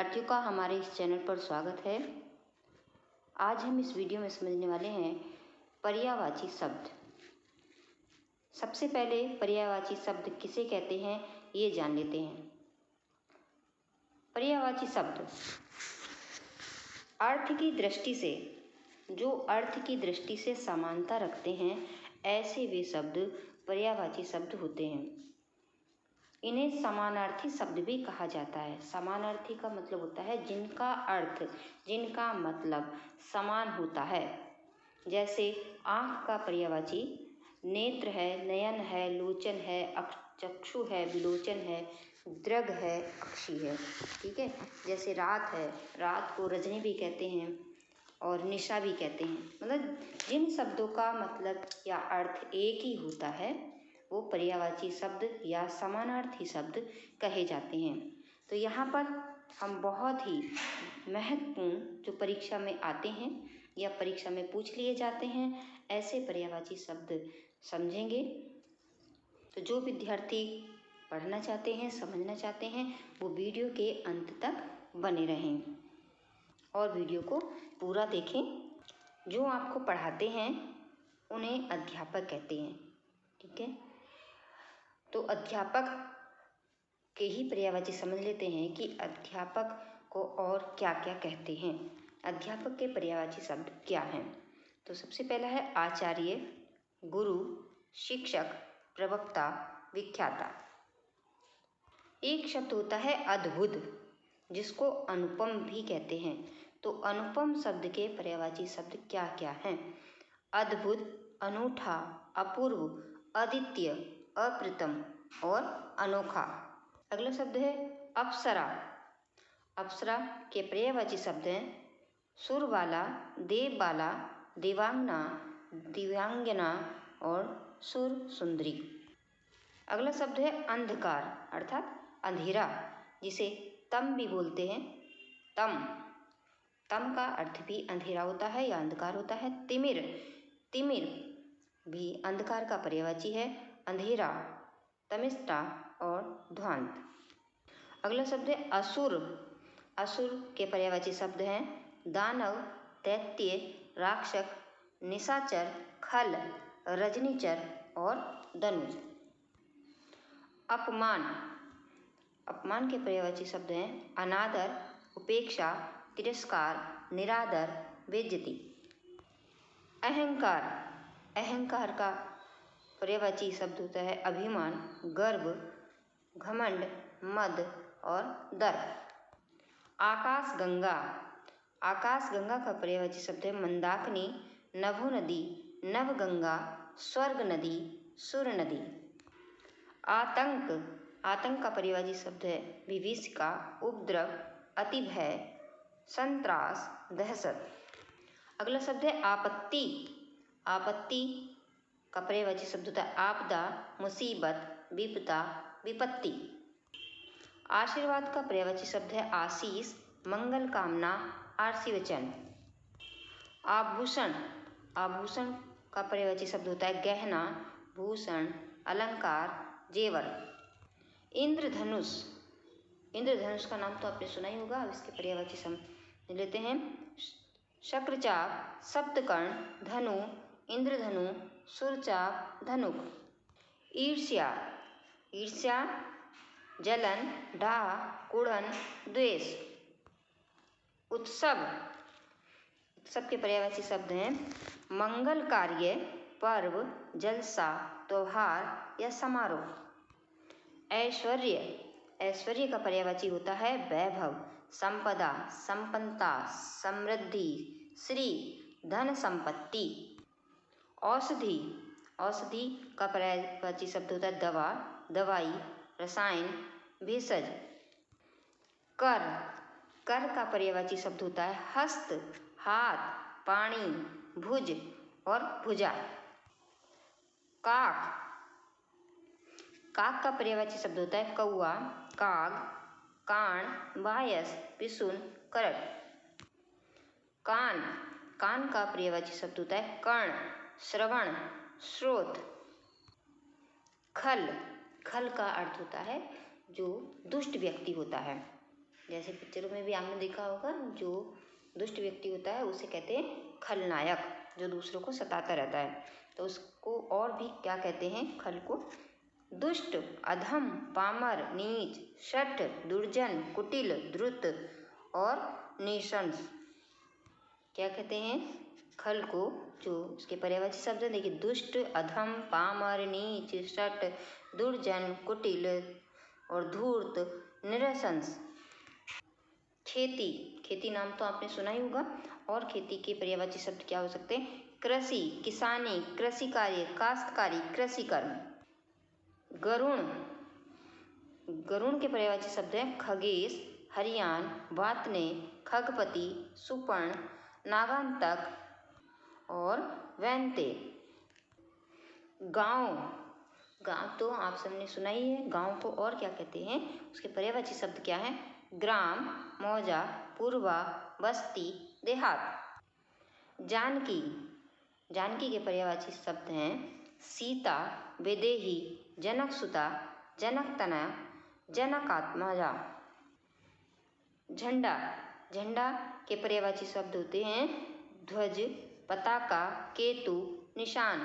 विद्यार्थियों का हमारे इस चैनल पर स्वागत है। आज हम इस वीडियो में समझने वाले हैं पर्यायवाची शब्द। सबसे पहले पर्यायवाची शब्द किसे कहते हैं ये जान लेते हैं। पर्यायवाची शब्द जो अर्थ की दृष्टि से समानता रखते हैं, ऐसे वे शब्द पर्यायवाची शब्द होते हैं। इन्हें समानार्थी शब्द भी कहा जाता है। समानार्थी का मतलब होता है जिनका अर्थ, जिनका मतलब समान होता है। जैसे आँख का पर्यायवाची नेत्र है, नयन है, लोचन है, चक्षु है, विलोचन है, दृग है, अक्षी है। ठीक है। जैसे रात है, रात को रजनी भी कहते हैं और निशा भी कहते हैं। मतलब जिन शब्दों का मतलब या अर्थ एक ही होता है वो पर्यायवाची शब्द या समानार्थी शब्द कहे जाते हैं। तो यहाँ पर हम बहुत ही महत्वपूर्ण जो परीक्षा में आते हैं या परीक्षा में पूछ लिए जाते हैं, ऐसे पर्यायवाची शब्द समझेंगे। तो जो विद्यार्थी पढ़ना चाहते हैं, समझना चाहते हैं, वो वीडियो के अंत तक बने रहें और वीडियो को पूरा देखें। जो आपको पढ़ाते हैं उन्हें अध्यापक कहते हैं। ठीक है। तो अध्यापक के ही पर्यायवाची समझ लेते हैं कि अध्यापक को और क्या क्या कहते हैं। अध्यापक के पर्यायवाची शब्द क्या हैं? तो सबसे पहला है आचार्य, गुरु, शिक्षक, प्रवक्ता, विख्याता। एक शब्द होता है अद्भुत, जिसको अनुपम भी कहते हैं। तो अनुपम शब्द के पर्यायवाची शब्द क्या क्या हैं? अद्भुत, अनूठा, अपूर्व, अद्वितीय, अप्रतिम और अनोखा। अगला शब्द है अप्सरा। अप्सरा के पर्यायवाची शब्द हैं सुरबाला, देवबाला, देवांगना, दिव्यांगना और सुर सुंदरी। अगला शब्द है अंधकार अर्थात अंधेरा, जिसे तम भी बोलते हैं। तम का अर्थ भी अंधेरा होता है या अंधकार होता है। तिमिर भी अंधकार का पर्यायवाची है। अंधेरा, तमिष्टा और ध्वांत। अगला शब्द है असुर। असुर के पर्यायवाची शब्द हैं दानव, दैत्य, राक्षस, निशाचर, खल, रजनीचर और धनुज। अपमान के पर्यायवाची शब्द हैं अनादर, उपेक्षा, तिरस्कार, निरादर, बेइज्जती। अहंकार का पर्यायवाची शब्द होता है अभिमान, गर्व, घमंड, मद और दर्प। आकाशगंगा का पर्यायवाची शब्द है मंदाकिनी, नभो नदी, नवगंगा, स्वर्ग नदी, सुर नदी। आतंक का पर्यायवाची शब्द है विभीषिका, उपद्रव, अतिभय, संत्रास, दहशत। अगला शब्द है आपत्ति का पर्यायवाची शब्द होता है आपदा, मुसीबत, विपदा, विपत्ति। आशीर्वाद का पर्यायवाची शब्द है आशीष, मंगल कामना, आशीर्वचन। आभूषण का पर्यायवाची शब्द होता है गहना, भूषण, अलंकार, जेवर। इंद्रधनुष का नाम तो आपने सुना ही होगा। अब इसके पर्यायवाची समझ लेते हैं। शक्रचाप, सप्तकर्ण, धनु, इंद्रधनु, सुरचाप, धनुक। ईर्ष्या, जलन, डाह, कुढ़न, द्वेष। उत्सव के पर्यायवाची शब्द हैं मंगल कार्य, पर्व, जलसा, त्योहार या समारोह। ऐश्वर्य का पर्यायवाची होता है वैभव, संपदा, संपन्नता, समृद्धि, श्री, धन, संपत्ति। औषधि का पर्यायवाची शब्द होता है दवा, दवाई, रसायन, भेषज। कर का पर्यायवाची शब्द होता है हस्त, हाथ, पाणी, भुज और भुजा। काक का पर्यायवाची शब्द होता है कौआ, काग, कान, बायस, पिसुन, करट। कान का पर्यायवाची शब्द होता है कर्ण, श्रवण, स्रोत। खल का अर्थ होता है जो दुष्ट व्यक्ति होता है। जैसे पिक्चरों में भी आपने देखा होगा, जो दुष्ट व्यक्ति होता है उसे कहते हैं खलनायक, जो दूसरों को सताता रहता है। तो उसको और भी क्या कहते हैं, खल को? दुष्ट, अधम, पामर, नीच, शठ, दुर्जन, कुटिल, द्रुत और निशंस। क्या कहते हैं खल को? जो उसके पर्यायवाची शब्द हैं, देखिए, दुष्ट, अधम, पामर, नीच, शठ, दुर्जन, कुटिल और धूर्त, निरशंस। खेती, खेती नाम तो आपने सुना ही होगा। और खेती के पर्यायवाची शब्द क्या हो सकते हैं? कृषि, किसानी, कृषि कार्य, काश्तकारी, कृषि कर्म। गरुण, गरुण के पर्यायवाची शब्द हैं खगेश, हरियान, वातने, खगपति, सुपर्ण, नागांतक और वैनते। गांव, गांव तो आप सबने सुना ही है। गांव को और क्या कहते हैं? उसके पर्यायवाची शब्द क्या हैं? ग्राम, मौजा, पूर्वा, बस्ती, देहात। जानकी, जानकी के पर्यायवाची शब्द हैं सीता, वैदेही, जनकसुता, जनकतनया, जनकात्मजा। झंडा, झंडा के पर्यायवाची शब्द होते हैं ध्वज, पताका, केतु, निशान।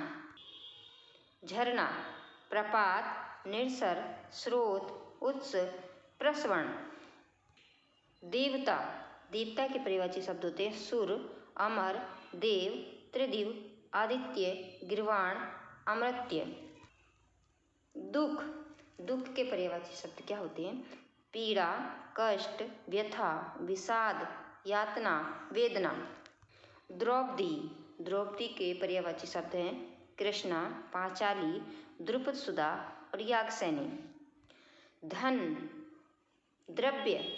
झरना, प्रपात, निरसर, स्रोत, उत्स, प्रस्रवण। देवता, देवता के पर्यायवाची शब्द होते हैं सुर, अमर, देव, त्रिदिव, आदित्य, गिरवाण, अमर्त्य। दुख, दुख के पर्यायवाची शब्द क्या होते हैं? पीड़ा, कष्ट, व्यथा, विषाद, यातना, वेदना। द्रौपदी, द्रौपदी के पर्यायवाची शब्द हैं कृष्णा, पांचाली, द्रुपद सुधा और याज्ञसेनी। धन, द्रव्य,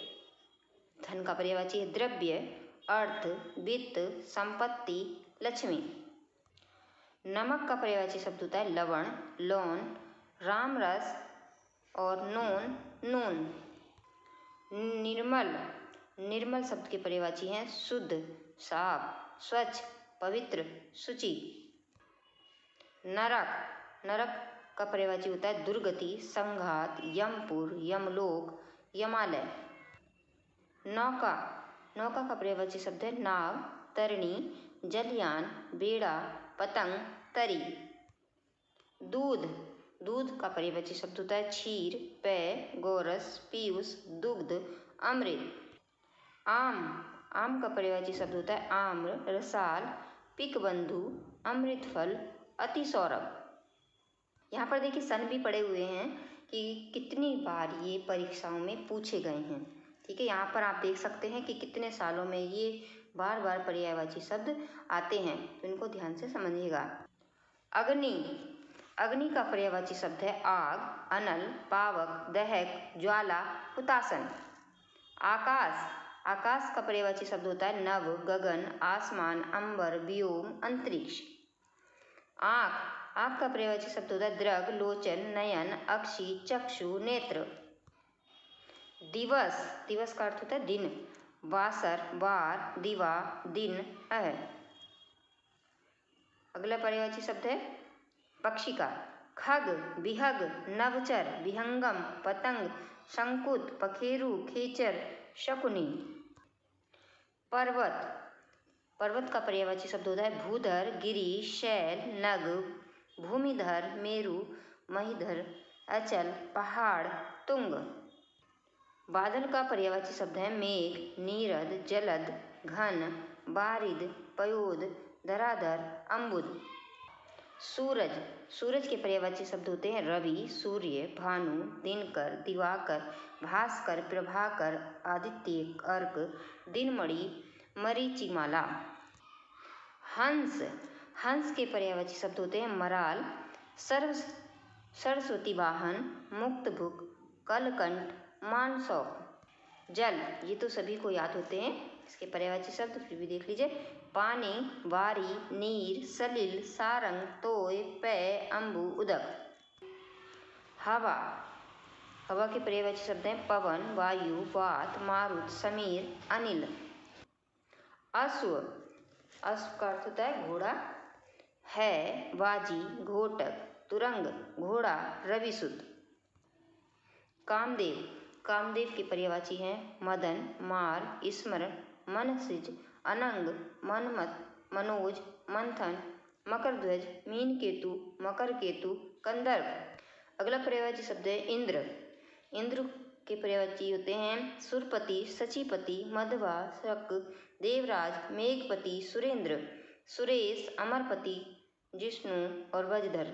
धन का पर्यायवाची है द्रव्य, अर्थ, वित्त, संपत्ति, लक्ष्मी। नमक का पर्यायवाची शब्द होता है लवण, लौन, रामरस और नोन, नून। निर्मल, निर्मल शब्द के पर्यायवाची हैं शुद्ध, साफ, स्वच्छ, पवित्र, शुचि। नरक, नरक का पर्यायवाची होता है दुर्गति, संघात, यमपुर, यमलोक, यमालय। नौका, नौका का पर्यायवाची शब्द है नाव, तरणी, जलयान, बेड़ा, पतंग, तरी। दूध, दूध का पर्यायवाची शब्द होता है क्षीर, पेय, गोरस, पीयूष, दुग्ध, अमृत। आम, आम का पर्यायवाची शब्द होता है आम्र, रसाल, पिकबंधु, अमृतफल, अतिसौरभ। यहाँ पर देखिए सन भी पड़े हुए हैं कि कितनी बार ये परीक्षाओं में पूछे गए हैं। ठीक है, यहाँ पर आप देख सकते हैं कि कितने सालों में ये बार बार पर्यायवाची शब्द आते हैं, तो इनको ध्यान से समझिएगा। अग्नि, अग्नि का पर्यायवाची शब्द है आग, अनल, पावक, दहक, ज्वाला, हुतासन। आकाश, आकाश का पर्यायवाची शब्द होता है नभ, गगन, आसमान, अंबर, व्योम, अंतरिक्ष। आँख, आँख का पर्यायवाची शब्द होता है दृग, लोचन, नयन, अक्षि, चक्षु, नेत्र। दिवस, दिवस का अर्थ होता है दिन, वासर, वार, दिवा, दिन, अह। अगला पर्यायवाची शब्द है पक्षी का खग, विहग, नवचर, विहंगम, पतंग, शंकुत, पखेरु, खेचर, शकुनी। पर्वत, पर्वत का पर्यायवाची शब्द होता है भूधर, गिरि, शैल, नग, भूमिधर, मेरु, महीधर, अचल, पहाड़, तुंग। बादल का पर्यायवाची शब्द है मेघ, नीरद, जलद, घन, बारिद, पयोद, धराधर, अम्बुद। सूरज, सूरज के पर्यायवाची शब्द होते हैं रवि, सूर्य, भानु, दिनकर, दिवाकर, भास्कर, प्रभाकर, आदित्य, अर्क, दिनमणि, मरीचिमाला। हंस, हंस के पर्यायवाची शब्द होते हैं मराल, सरस्वती वाहन, मुक्तभुक, कलकंठ, मानसौक। जल, ये तो सभी को याद होते हैं, इसके पर्यायवाची शब्द फिर भी देख लीजिए। पानी, वारी, नीर, सलिल, सारंग, तोय, पेय, अम्बु, उदक। हवा, हवा के पर्यायवाची शब्द हैं पवन, वायु, वात, मारुत, समीर, अनिल। अश्व, अश्व का अर्थ होता है घोड़ा, है, बाजी, घोटक, तुरंग, घोड़ा, रविसुत। कामदेव, कामदेव के पर्यायवाची हैं मदन, मार, स्मरण, मनसिज, अनंग, मनमत, मनोज, मंथन, मकरध्वज, मीनकेतु, मकरकेतु, कंदर्प। अगला पर्यायवाची शब्द है इंद्र। इंद्र के पर्यायवाची होते हैं सुरपति, सचीपति, मधवा, शक, देवराज, मेघपति, सुरेंद्र, सुरेश, अमरपति, जिष्णु और वजधर।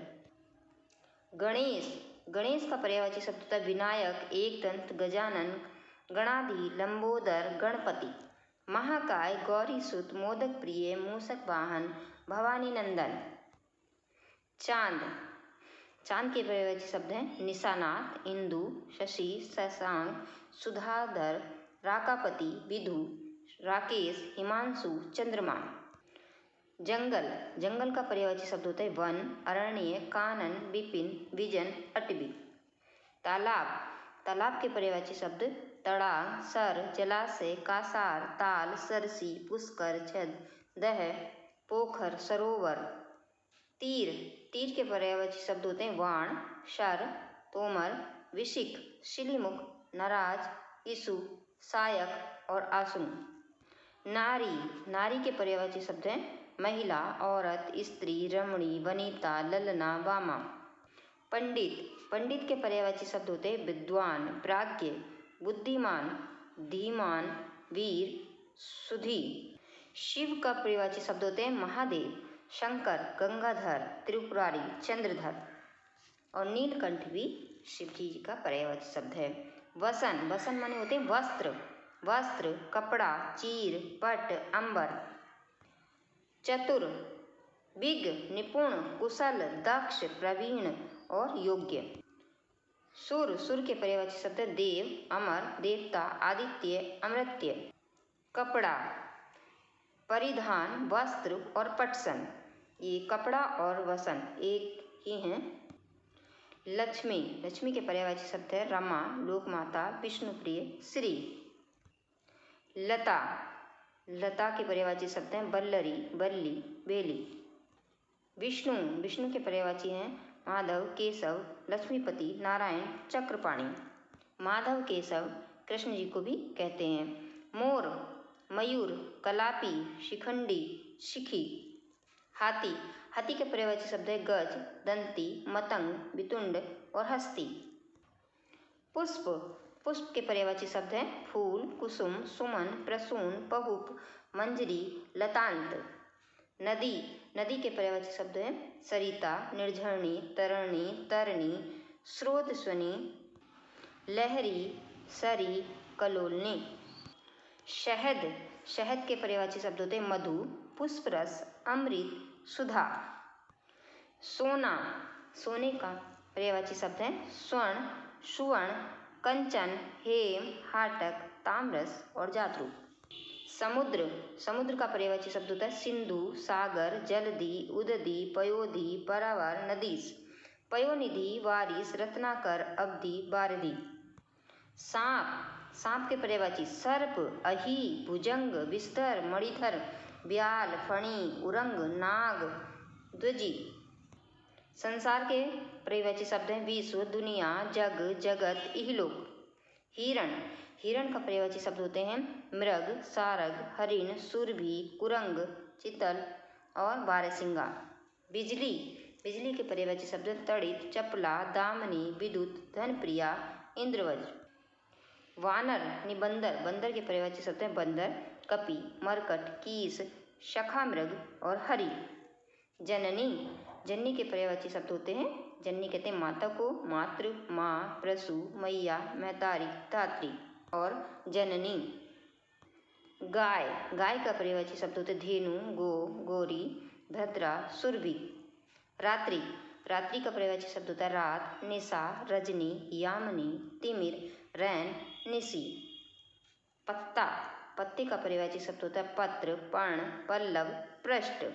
गणेश। गणेश का पर्यायवाची शब्द होता है विनायक, एकदंत, गजानन, गणाधि, लंबोदर, गणपति। महाकाय, गौरीसुत, मोदक प्रिय, मूषक वाहन, भवानी नंदन। चांद। चांद के पर्यायवाची शब्द हैं निशानाथ, इंदु, शशि, शशांक, सुधाधर, राकापति, विधु, राकेश, हिमांशु, चंद्रमा। जंगल। जंगल का पर्यायवाची शब्द होता है वन, अरण्य, कानन, विपिन, विजन, अटवी। तालाब। तालाब के पर्यायवाची शब्द तड़ाग, सर, जलाशय, कासार, ताल, सरसी, पुष्कर, छद, दह, पोखर, सरोवर। तीर। तीर के पर्यायवाची शब्द होते हैं वाण, शर, तोमर, विशिख, शिलीमुख, नराज, ईसु, सायक और आसु। नारी। नारी के पर्यायवाची शब्द हैं महिला, औरत, स्त्री, रमणी, वनिता, ललना, वामा। पंडित। पंडित के पर्यायवाची शब्द होते हैं विद्वान, प्राज्ञ, बुद्धिमान, धीमान, वीर, सुधी। शिव का पर्यायवाची शब्द होते हैं महादेव, शंकर, गंगाधर, त्रिपुरारी, चंद्रधर और नीलकंठ भी शिव जी का पर्यायवाची शब्द है। वसन। वसन माने होते हैं वस्त्र, वस्त्र, कपड़ा, चीर, पट, अंबर। चतुर। विज्ञ, निपुण, कुशल, दक्ष, प्रवीण और योग्य। सुर। सुर के पर्यायवाची शब्द देव, अमर, देवता, आदित्य, अमृत्य। कपड़ा। परिधान, वस्त्र और पटसन। ये कपड़ा और वसन एक ही हैं। लक्ष्मी। लक्ष्मी के पर्यायवाची शब्द है रमा, लोकमाता, विष्णुप्रिय, श्री। लता। लता के पर्यायवाची शब्द हैं बल्लरी, बल्ली, बेली। विष्णु। विष्णु के पर्यायवाची हैं माधव, केशव, लक्ष्मीपति, नारायण, चक्रपाणि। माधव, केशव कृष्ण जी को भी कहते हैं। मोर, मयूर, कलापी, शिखंडी, शिखी। हाथी। हाथी के पर्यायवाची शब्द है गज, दंती, मतंग, वितुंड और हस्ती। पुष्प। पुष्प के पर्यायवाची शब्द हैं फूल, कुसुम, सुमन, प्रसून, पहुप, मंजरी, लतांत। नदी। नदी के पर्यायवाची शब्द हैं सरिता, निर्झरणी, तरणी, तरणी, स्रोतस्वनी, लहरी, सरी, कलोलनी। शहद। शहद के पर्यायवाची शब्द होते हैं मधु, पुष्परस, अमृत, सुधा। सोना। सोने का पर्यायवाची शब्द है स्वर्ण, सुवर्ण, कंचन, हेम, हाटक, ताम्रस और जातरू। समुद्र। समुद्र का पर्यायवाची शब्द होता है सिंधु, सागर, जलधि, उदधि, पयोधि, परावर, नदीस, पयोनिधि, वारिस, रत्नाकर, अवधि, बारधि। सांप। सांप के पर्यायवाची सर्प, अही, भुजंग, विस्तर, मणिधर, ब्याल, फणी, उरंग, नाग, द्विजी। संसार के पर्यायवाची शब्द हैं विश्व, दुनिया, जग, जगत, इहलोक। हिरण। हिरण का पर्यायवाची शब्द होते हैं मृग, सारग, हरिण, सुरभि, कुरंग, चितल और बारहसिंगा। बिजली। बिजली के पर्यायवाची शब्द तड़ित, चपला, दामनी, विद्युत, धनप्रिया, इंद्रवज। वानर, निबंदर। बंदर के पर्यायवाची शब्द हैं बंदर, कपि, मरकट, कीस, शखामृग और हरि। जननी। जननी के पर्यायवाची शब्द होते हैं जननी कहते हैं माता को, मातृ, माँ, प्रसु, मैया, महतारी, धात्री और जननी। गाय। गाय का पर्यायवाची शब्द होते धेनु, गो, गोरी, भद्रा, सुरभि। रात्रि। रात्रि का पर्यायवाची शब्द होता है रात, निशा, रजनी, यामिनी, तिमिर, रैन, निशी। पत्ता। पत्ते का पर्यायवाची शब्द होता है पत्र, पर्ण, पल्लव, पृष्ठ।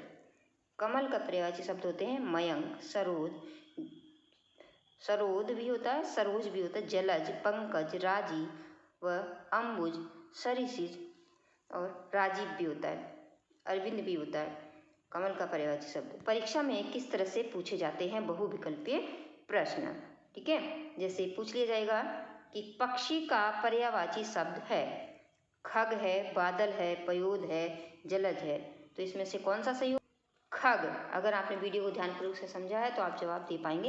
कमल का पर्यायवाची शब्द होते हैं मयंक, सरोज, सरोद भी होता है, सरोज भी होता है, जलज, पंकज, राजी व अम्बुज, सरिसिज और राजीव भी होता है, अरविंद भी होता है। कमल का पर्यायवाची शब्द। परीक्षा में किस तरह से पूछे जाते हैं बहुविकल्पीय प्रश्न, ठीक है। जैसे पूछ लिया जाएगा कि पक्षी का पर्यायवाची शब्द है। खग है, बादल है, पयोद है, जलज है। तो इसमें से कौन सा सही हो? खग। अगर आपने वीडियो को ध्यानपूर्वक से समझा है तो आप जवाब दे पाएंगे।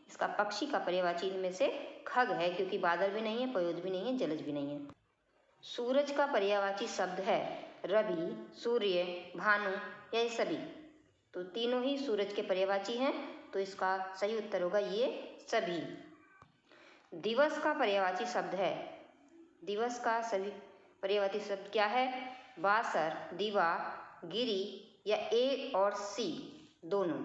इसका पक्षी का पर्यायवाची इनमें से खग है, क्योंकि बादल भी नहीं है, पयोद भी नहीं है, जलज भी नहीं है। सूरज का पर्यायवाची शब्द है रवि, सूर्य, भानु या ये सभी। तो तीनों ही सूरज के पर्यायवाची हैं, तो इसका सही उत्तर होगा ये सभी। दिवस का पर्यायवाची शब्द है, दिवस का सभी पर्यायवाची शब्द क्या है? बासर, दिवा, गिरी या ए और सी दोनों।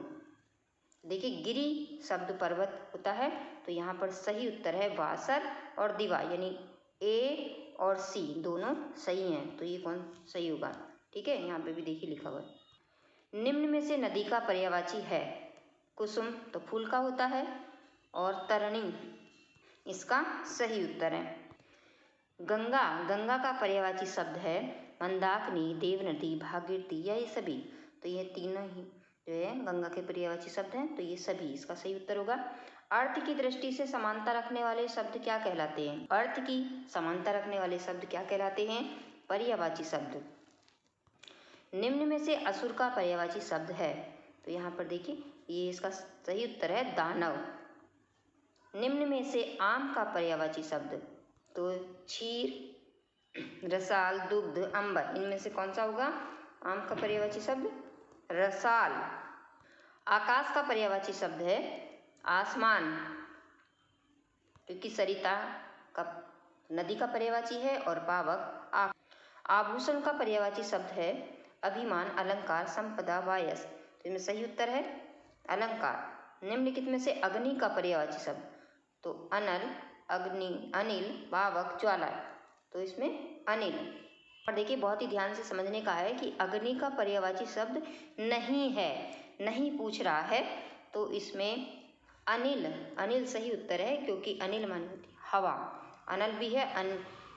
देखिए गिरी शब्द पर्वत होता है, तो यहाँ पर सही उत्तर है बासर और दिवा, यानी ए और सी दोनों सही हैं। तो ये कौन सही होगा? ठीक है, यहाँ पे भी देखिए लिखा हुआ है। निम्न में से नदी का पर्यायवाची है। कुसुम तो फूल का होता है, और तरणी इसका सही उत्तर है। गंगा, गंगा का पर्यायवाची शब्द है मंदाकिनी, देवनदी, भागीरथी या ये सभी। तो ये तीनों ही जो है गंगा के पर्यायवाची शब्द हैं, तो ये सभी इसका सही उत्तर होगा। अर्थ की दृष्टि से समानता रखने वाले शब्द क्या कहलाते हैं? अर्थ की समानता रखने वाले शब्द क्या कहलाते हैं? पर्यायवाची शब्द। निम्न में से असुर का पर्यायवाची शब्द है। तो यहाँ पर देखिए ये इसका सही उत्तर है दानव। निम्न में से आम का पर्यायवाची शब्द, तो क्षीर, रसाल, दुग्ध, अंबर, इनमें से कौन सा होगा आम का पर्यायवाची शब्द? रसाल। आकाश का पर्यायवाची शब्द है आसमान, क्योंकि सरिता का नदी का पर्यायवाची है और पावक आकाश। आभूषण का पर्यायवाची शब्द है अभिमान, अलंकार, संपदा, वायस। तो इसमें सही उत्तर है अलंकार। निम्नलिखित में से अग्नि का पर्यायवाची शब्द, तो अनल, अग्नि, अनिल, पावक, ज्वाला। तो इसमें अनिल। और देखिए बहुत ही ध्यान से समझने का है कि अग्नि का पर्यायवाची शब्द नहीं है, नहीं पूछ रहा है, तो इसमें अनिल, अनिल सही उत्तर है, क्योंकि अनिल मानी होती है हवा। अनल भी है,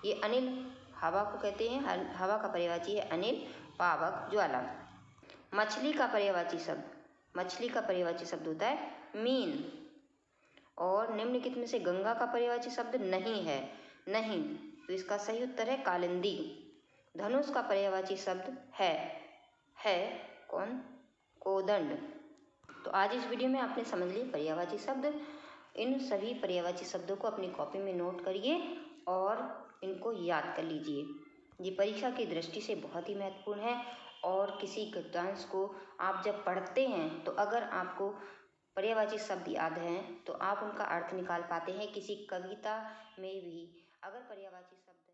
ये अनिल हवा को कहते हैं, हवा का पर्यायवाची है अनिल, पावक, ज्वाला। मछली का पर्यायवाची शब्द, मछली का पर्यायवाची शब्द होता है मीन। और निम्नलिखित में से गंगा का पर्यायवाची शब्द नहीं है, नहीं, तो इसका सही उत्तर है कालिंदी। धनुष का पर्यायवाची शब्द है कौन? कोदंड। तो आज इस वीडियो में आपने समझ लिए पर्यायवाची शब्द। इन सभी पर्यायवाची शब्दों को अपनी कॉपी में नोट करिए और इनको याद कर लीजिए। ये परीक्षा की दृष्टि से बहुत ही महत्वपूर्ण है, और किसी गद्यांश को आप जब पढ़ते हैं तो अगर आपको पर्यायवाची शब्द याद हैं तो आप उनका अर्थ निकाल पाते हैं। किसी कविता में भी अगर पर्यायवाची शब्द